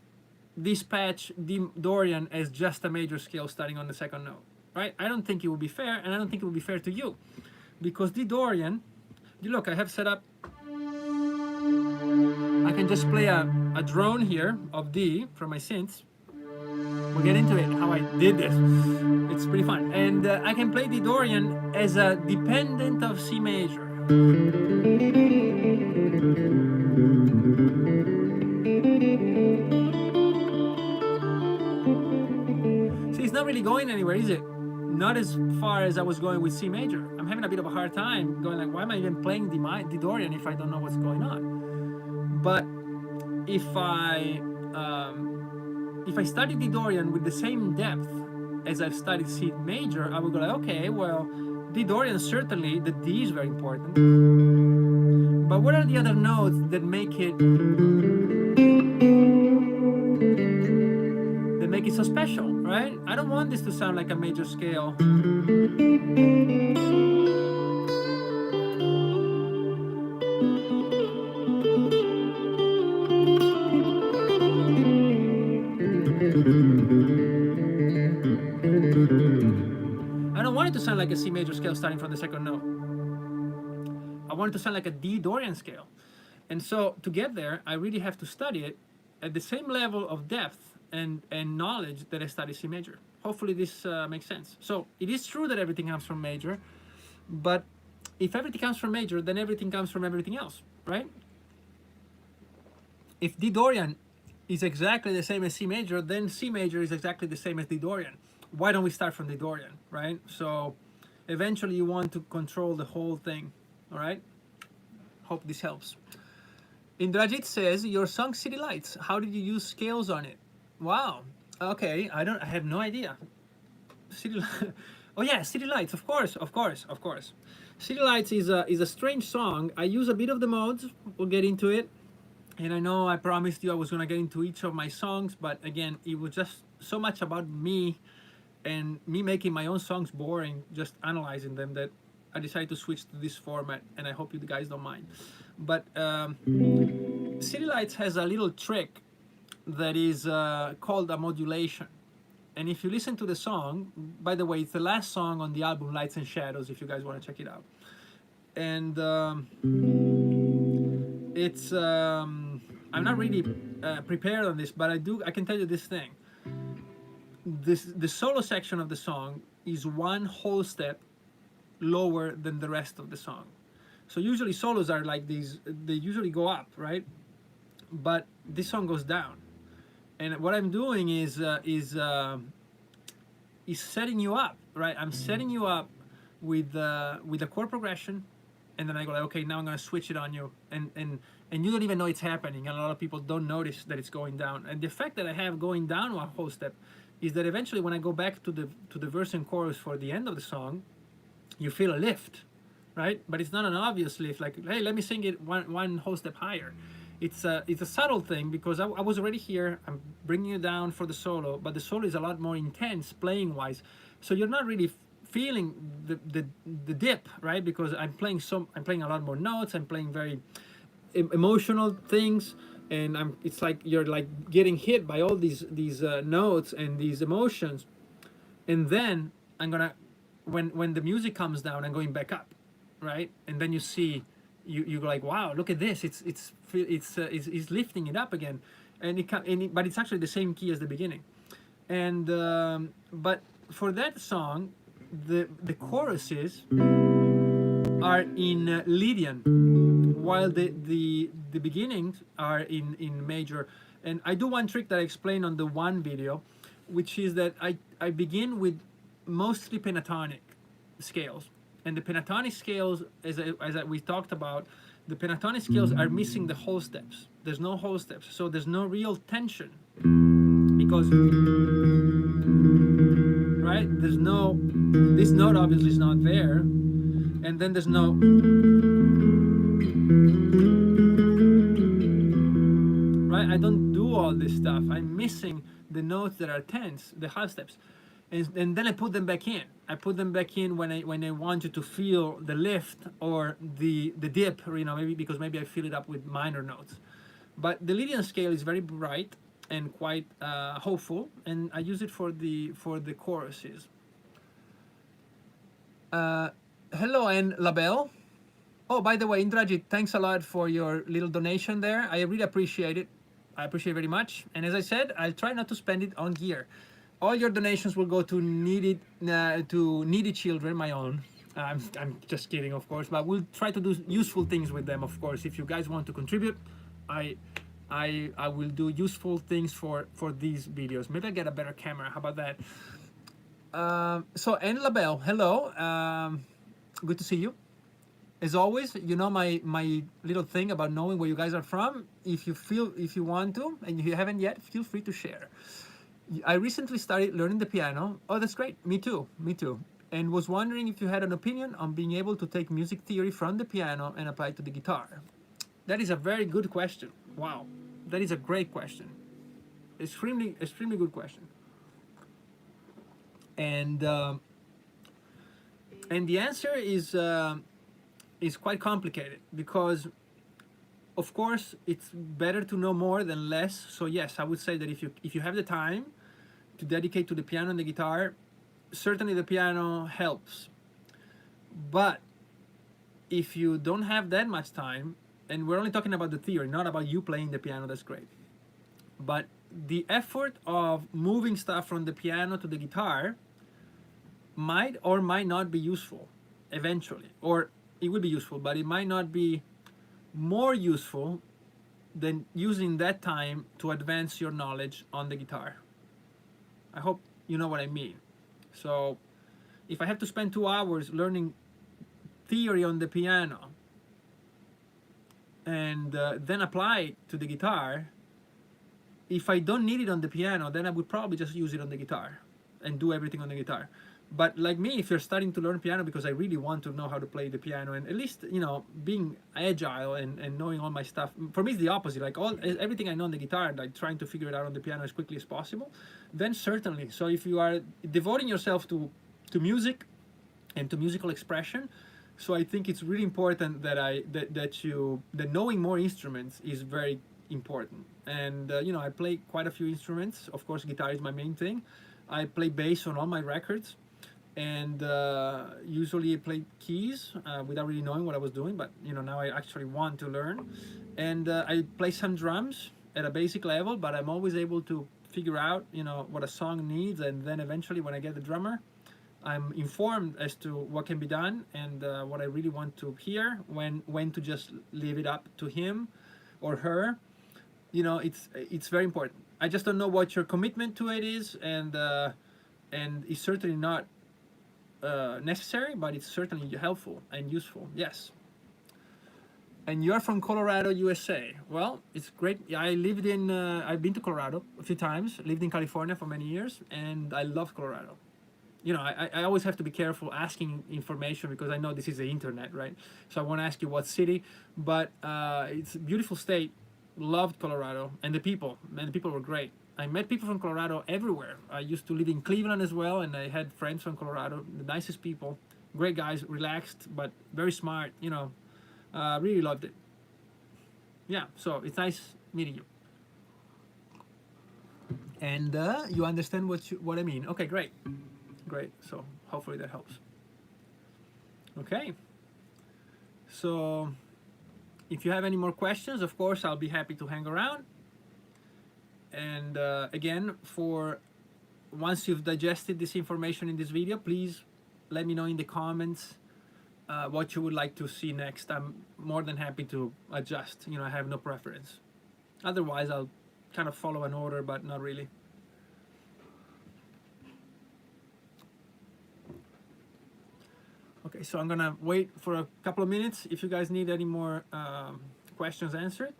Speaker 1: dispatch D Dorian as just a major scale starting on the second note, right? I don't think it would be fair, and I don't think it would be fair to you, because D Dorian, look, I have set up, I can just play a drone here of D from my synths. We'll get into it, how I did this. It's pretty fun. And I can play D Dorian as a dependent of C major. See, it's not really going anywhere, is it? Not as far as I was going with C major. I'm having a bit of a hard time going like, why am I even playing D Dorian if I don't know what's going on? But if I study D Dorian with the same depth as I've studied C major, I would go like, okay, well, D Dorian, certainly the D is very important. But what are the other notes that make it so special, right? I don't want this to sound like a major scale. I don't want it to sound like a C major scale starting from the second note. I want it to sound like a D Dorian scale. And so to get there, I really have to study it at the same level of depth and knowledge that I study C major. Hopefully this makes sense. So it is true that everything comes from major, but if everything comes from major, then everything comes from everything else, right? If D Dorian is exactly the same as C major, then C major is exactly the same as D Dorian. Why don't we start from D Dorian, right? So eventually you want to control the whole thing, all right? Hope this helps. Indrajit says, your song City Lights, how did you use scales on it? Wow. Okay, I have no idea. Oh yeah, City Lights, of course. City Lights is a strange song. I use a bit of the modes. We'll get into it. And I know I promised you I was gonna get into each of my songs, but again, it was just so much about me and me making my own songs boring, just analyzing them, that I decided to switch to this format, and I hope you guys don't mind. But City Lights has a little trick that is called a modulation. And if you listen to the song, by the way, it's the last song on the album Lights and Shadows, if you guys want to check it out. And it's I'm not really prepared on this, but I can tell you this thing. The solo section of the song is one whole step lower than the rest of the song. So usually solos are like these, they usually go up, right? But this song goes down. And what I'm doing is setting you up, right? I'm setting you up with a chord progression, and then I go like, okay, now I'm gonna switch it on you, and you don't even know it's happening, and a lot of people don't notice that it's going down. And the fact that I have going down one whole step is that eventually when I go back to the verse and chorus for the end of the song, you feel a lift, right? But it's not an obvious lift, like, hey, let me sing it one whole step higher. it's a subtle thing because I was already here. I'm bringing you down for the solo, but the solo is a lot more intense playing wise, so you're not really feeling the dip, right? Because I'm playing a lot more notes. I'm playing very emotional things, and it's like you're like getting hit by all these notes and these emotions, and then I'm gonna when the music comes down, I'm going back up, right? And then you see, you're like, wow, look at this, it's lifting it up again, and but it's actually the same key as the beginning, and but for that song, the choruses are in Lydian, while the beginnings are in major. And I do one trick that I explained on the one video, which is that I begin with mostly pentatonic scales. And the pentatonic scales, as we talked about, the pentatonic scales are missing the whole steps. There's no whole steps, so there's no real tension, because right, there's no, this note obviously is not there, and then there's no, right? I don't do all this stuff. I'm missing the notes that are tense, the half steps, and then I put them back in. I put them back in when I want you to feel the lift or the dip, you know, maybe I fill it up with minor notes. But the Lydian scale is very bright and quite hopeful, and I use it for the choruses. Hello, and Labelle. Oh, by the way, Indrajit, thanks a lot for your little donation there. I really appreciate it. I appreciate it very much. And as I said, I'll try not to spend it on gear. All your donations will go to needy children, my own. I'm just kidding, of course, but we'll try to do useful things with them, of course. If you guys want to contribute, I will do useful things for these videos. Maybe I'll get a better camera. How about that? So, Anne Labelle, hello. Good to see you. As always, you know my little thing about knowing where you guys are from. If you want to, and if you haven't yet, feel free to share. I recently started learning the piano. Oh, that's great. Me too. And was wondering if you had an opinion on being able to take music theory from the piano and apply it to the guitar. That is a very good question. Wow, that is a great question. Extremely good question. And the answer is quite complicated, because of course it's better to know more than less. So yes, I would say that if you have the time to dedicate to the piano and the guitar, certainly the piano helps. But if you don't have that much time, and we're only talking about the theory, not about you playing the piano, that's great, but the effort of moving stuff from the piano to the guitar might or might not be useful eventually, or it will be useful, but it might not be more useful than using that time to advance your knowledge on the guitar. I hope you know what I mean. So if I have to spend 2 hours learning theory on the piano and then apply it to the guitar, if I don't need it on the piano, then I would probably just use it on the guitar and do everything on the guitar. But like me, if you're starting to learn piano because I really want to know how to play the piano, and at least, you know, being agile and knowing all my stuff, for me it's the opposite. Like everything I know on the guitar, like trying to figure it out on the piano as quickly as possible, then certainly. So if you are devoting yourself to music and to musical expression, so I think it's really important that knowing more instruments is very important. And you know, I play quite a few instruments. Of course, guitar is my main thing. I play bass on all my records, and usually I play keys without really knowing what I was doing, but you know, now I actually want to learn. And I play some drums at a basic level, but I'm always able to figure out, you know, what a song needs, and then eventually when I get the drummer, I'm informed as to what can be done and what I really want to hear, when to just leave it up to him or her. You know, it's very important. I just don't know what your commitment to it is, and it's certainly not necessary, but it's certainly helpful and useful. Yes. And you're from Colorado, USA. Well, it's great. Yeah, I've been to Colorado a few times. Lived in California for many years, and I love Colorado. You know, I always have to be careful asking information because I know this is the internet, right? So I won't ask you what city, but it's a beautiful state. Loved Colorado, and the people. Man, the people were great. I met people from Colorado everywhere. I used to live in Cleveland as well, and I had friends from Colorado. The nicest people, great guys, relaxed but very smart. Really loved it. Yeah, so it's nice meeting you. And you understand what I mean. Okay, great, great. So hopefully that helps. Okay. So if you have any more questions, of course, I'll be happy to hang around. And again, for once you've digested this information in this video, please let me know in the comments what you would like to see next. I'm more than happy to adjust. I have no preference. Otherwise, I'll kind of follow an order, but not really. Okay, so I'm gonna wait for a couple of minutes. If you guys need any more questions answered.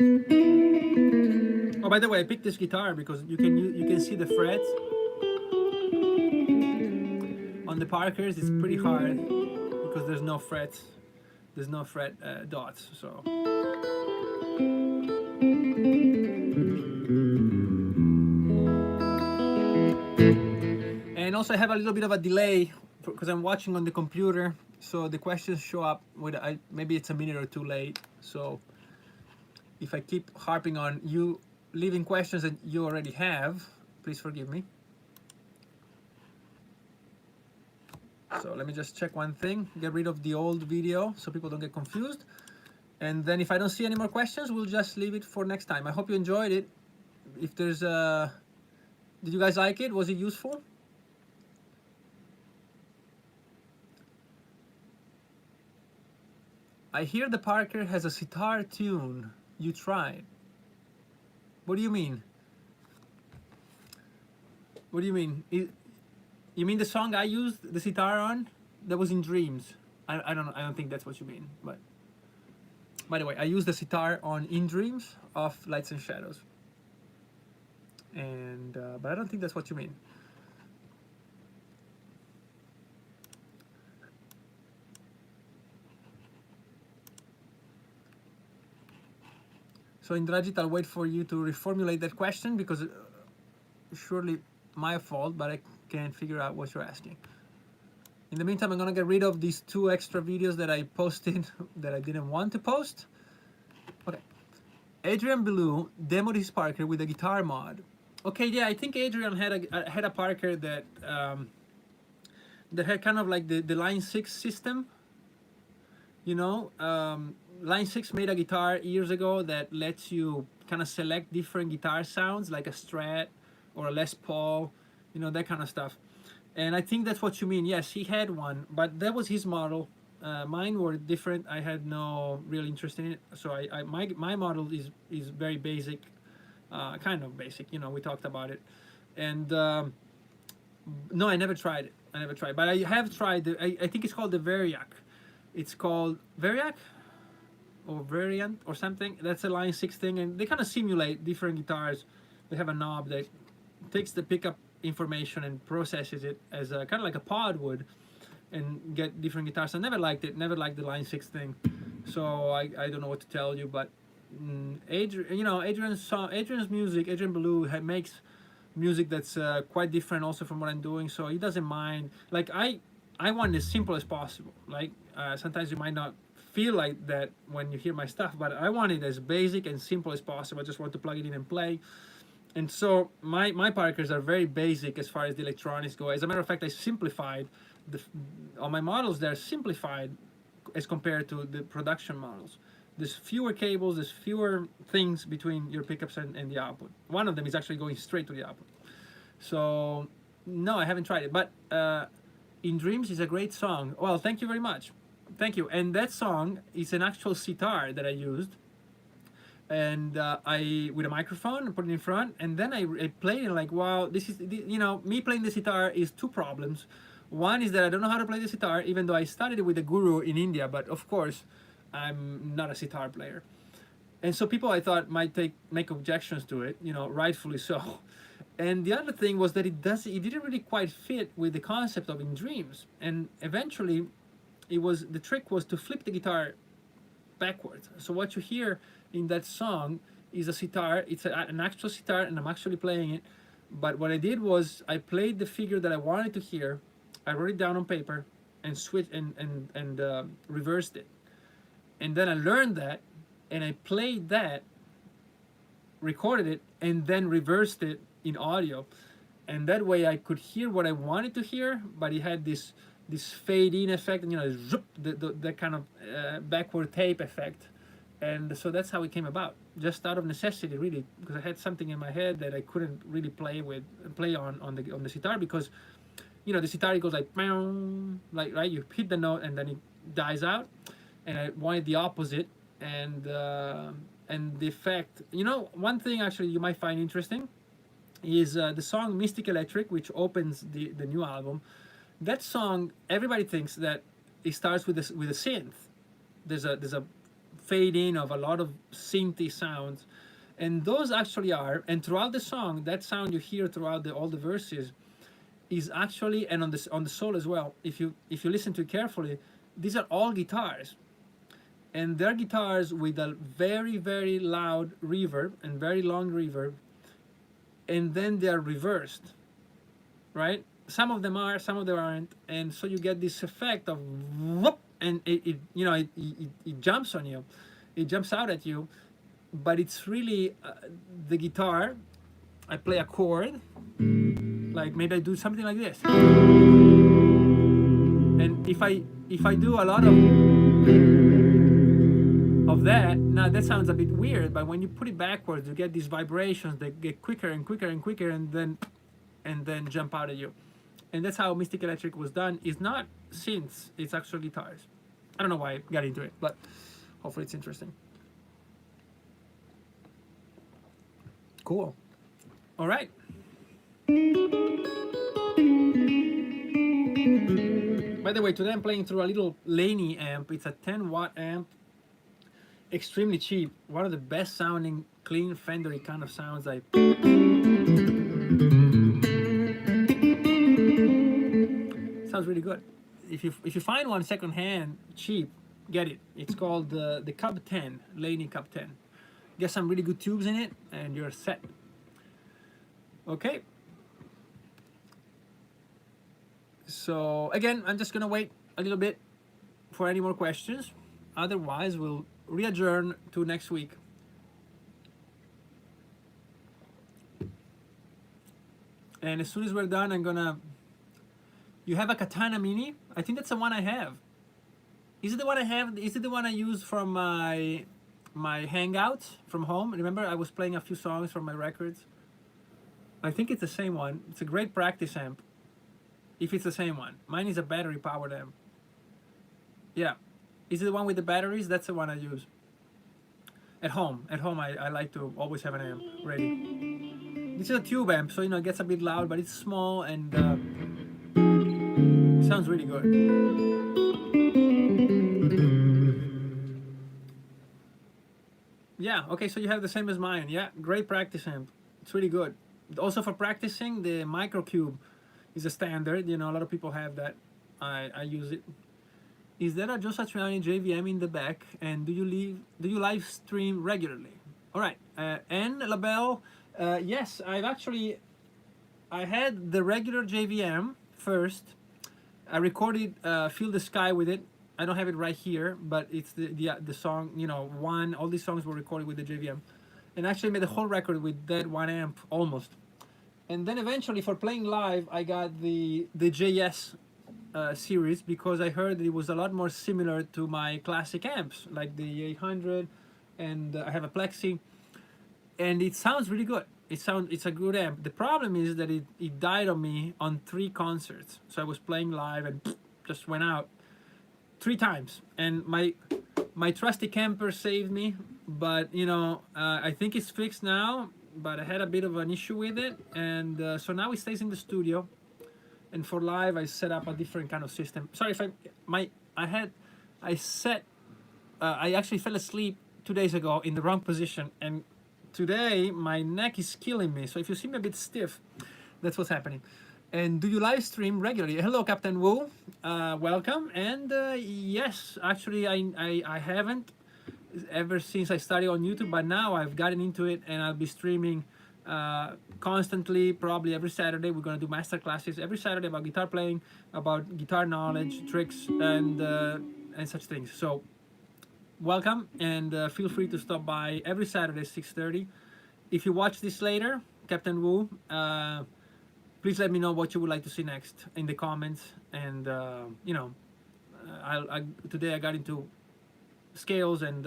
Speaker 1: Oh, by the way, I picked this guitar because you can see the frets on the Parkers. It's pretty hard because there's no frets. There's no fret dots. So. And also I have a little bit of a delay because I'm watching on the computer, so the questions show up with maybe it's a minute or two late. So if I keep harping on you leaving questions that you already have, please forgive me. So let me just check one thing, get rid of the old video so people don't get confused. And then if I don't see any more questions, we'll just leave it for next time. I hope you enjoyed it. If there's did you guys like it? Was it useful? I hear the Parker has a sitar tune. You tried. What do you mean? What do you mean? You mean the song I used the sitar on? That was in Dreams. I don't think that's what you mean. But by the way, I used the sitar on In Dreams of Lights and Shadows. And but I don't think that's what you mean. So Indrajit, I'll wait for you to reformulate that question because surely my fault, but I can't figure out what you're asking. In the meantime, I'm gonna get rid of these 2 extra videos that I posted that I didn't want to post. Okay. Adrian Belew demoed his Parker with a guitar mod. Okay, yeah, I think Adrian had a Parker that that had kind of like the Line 6 system. Line 6 made a guitar years ago that lets you kind of select different guitar sounds, like a Strat or a Les Paul, that kind of stuff. And I think that's what you mean. Yes, he had one, but that was his model. Mine were different. I had no real interest in it. So my model is very basic, kind of basic. We talked about it. And no, I never tried it. But I have tried. I think it's called the Variac. It's called Variac or Variant or something. That's a Line 6 thing, and they kind of simulate different guitars. They have a knob that takes the pickup information and processes it as a kind of like a pod would, and get different guitars. I never liked it. Never liked the Line 6 thing. So I don't know what to tell you, but Adrian's music. Adrian Belew makes music that's quite different also from what I'm doing. So he doesn't mind. Like I want it as simple as possible. Like sometimes you might not feel like that when you hear my stuff, but I want it as basic and simple as possible. I just want to plug it in and play. And so my Parkers are very basic as far as the electronics go. As a matter of fact, I simplified all my models. They're simplified as compared to the production models. There's fewer cables, there's fewer things between your pickups and the output. One of them is actually going straight to the output. So no, I haven't tried it, but In Dreams is a great song. Well, thank you very much. Thank you. And that song is an actual sitar that I used, and I with a microphone, put it in front, and then I played it like, wow, this is me playing the sitar is 2 problems. One is that I don't know how to play the sitar, even though I studied it with a guru in India, but of course I'm not a sitar player. And so people, I thought, might make objections to it, rightfully so. And the other thing was that it didn't really quite fit with the concept of In Dreams. And eventually the trick was to flip the guitar backwards. So what you hear in that song is a sitar. It's an actual sitar, and I'm actually playing it. But what I did was I played the figure that I wanted to hear. I wrote it down on paper and switched and reversed it. And then I learned that, and I played that, recorded it, and then reversed it in audio. And that way I could hear what I wanted to hear, but it had this fade in effect, and that kind of backward tape effect. And so that's how it came about, just out of necessity, really, because I had something in my head that I couldn't really play on the sitar, because the sitar, it goes like right, you hit the note and then it dies out, and I wanted the opposite. And the effect, one thing actually you might find interesting is the song Mystic Electric, which opens the new album. That song, everybody thinks that it starts with a synth. There's a fade in of a lot of synthy sounds, and those actually are. And throughout the song, that sound you hear throughout all the verses is actually, and on the solo as well. If you listen to it carefully, these are all guitars, and they're guitars with a very, very loud reverb and very long reverb, and then they are reversed, right? Some of them are, some of them aren't, and so you get this effect of whoop, and it jumps on you, it jumps out at you, but it's really the guitar. I play a chord, like maybe I do something like this, and if I do a lot of that, now that sounds a bit weird, but when you put it backwards, you get these vibrations that get quicker and quicker and quicker, and then jump out at you. And that's how Mystic Electric was done. It's not synths, it's actual guitars. I don't know why I got into it, but hopefully it's interesting. Cool. All right. By the way, today I'm playing through a little Laney amp. It's a 10-watt amp, extremely cheap. One of the best sounding, clean, Fendery kind of sounds. Sounds really good. If you find one secondhand, cheap, get it. It's called the Cub 10, Laney Cub 10. Get some really good tubes in it, and you're set. Okay. So again, I'm just gonna wait a little bit for any more questions. Otherwise, we'll re-adjourn to next week. And as soon as we're done, you have a Katana Mini? I think that's the one I have. Is it the one I have? Is it the one I use from my Hangouts from home? Remember, I was playing a few songs from my records. I think it's the same one. It's a great practice amp. If it's the same one. Mine is a battery powered amp. Yeah. Is it the one with the batteries? That's the one I use. At home, I like to always have an amp ready. This is a tube amp, so it gets a bit loud, but it's small and it sounds really good. Yeah, okay, so you have the same as mine. Yeah, great practice amp. It's really good. Also for practicing, the Microcube is a standard. A lot of people have that. I use it. Is there a Joe Satriani JVM in the back, and do you live stream regularly? All right, and LaBelle, yes, I had the regular JVM first. I recorded Feel the Sky with it. I don't have it right here, but it's the song, all these songs were recorded with the JVM. And actually made the whole record with that one amp, almost. And then eventually for playing live, I got the JS series, because I heard it was a lot more similar to my classic amps, like the 800, and I have a Plexi, and it sounds really good. It's a good amp. The problem is that it died on me on 3 concerts. So I was playing live and just went out 3 times, and my trusty camper saved me. But I think it's fixed now, but I had a bit of an issue with it, and so now it stays in the studio. And for live, I set up a different kind of system. Sorry if I actually fell asleep 2 days ago in the wrong position, and today my neck is killing me. So if you see me a bit stiff, that's what's happening. And do you live stream regularly? Hello, Captain Wu. Welcome. And yes, actually, I haven't ever since I started on YouTube, but now I've gotten into it and I'll be streaming constantly, probably every Saturday. We're going to do master classes every Saturday about guitar playing, about guitar knowledge, tricks, and such things. So welcome, and feel free to stop by every Saturday 6:30. If you watch this later, Captain Wu, please let me know what you would like to see next in the comments. And you know, today I got into scales and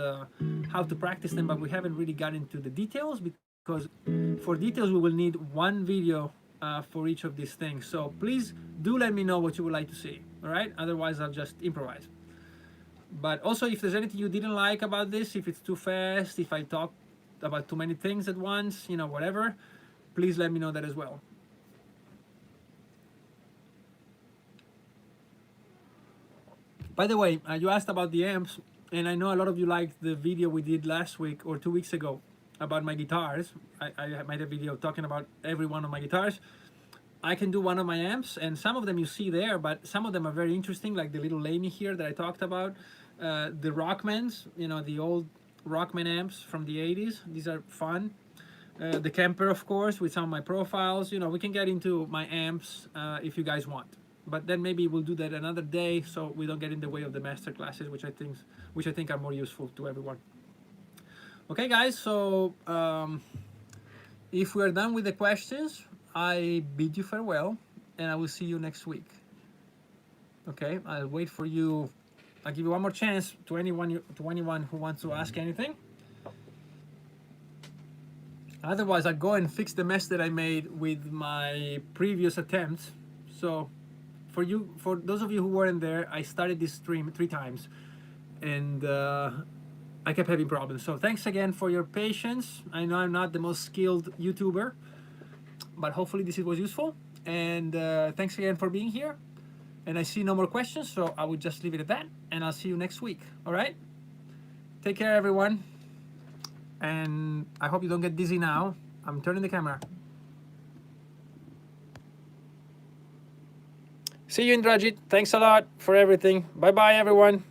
Speaker 1: how to practice them, but we haven't really got into the details, because for details we will need one video for each of these things. So please do let me know what you would like to see. All right, otherwise I'll just improvise. But also, if there's anything you didn't like about this, if it's too fast, if I talk about too many things at once, you know, whatever, please let me know that as well. By the way, you asked about the amps, and I know a lot of you liked the video we did last week or 2 weeks ago about my guitars. I made a video talking about every one of my guitars. I can do one of my amps, and some of them you see there, but some of them are very interesting, like the little Laney here that I talked about. The Rockmans, you know, the old Rockman amps from the 80s. These are fun. The Kemper, of course, with some of my profiles. You know, we can get into my amps if you guys want. But then maybe we'll do that another day, so we don't get in the way of the master classes, which I think are more useful to everyone. Okay, guys. So if we are done with the questions, I bid you farewell, and I will see you next week. Okay, I'll wait for you. I'll give you one more chance to anyone who wants to ask anything. Otherwise, I'll go and fix the mess that I made with my previous attempts. So for those of you who weren't there, I started this stream 3 times, and I kept having problems. So thanks again for your patience. I know I'm not the most skilled YouTuber, but hopefully this was useful. And thanks again for being here. And I see no more questions, so I would just leave it at that. And I'll see you next week. All right? Take care, everyone. And I hope you don't get dizzy now. I'm turning the camera. See you, Indrajit. Thanks a lot for everything. Bye-bye, everyone.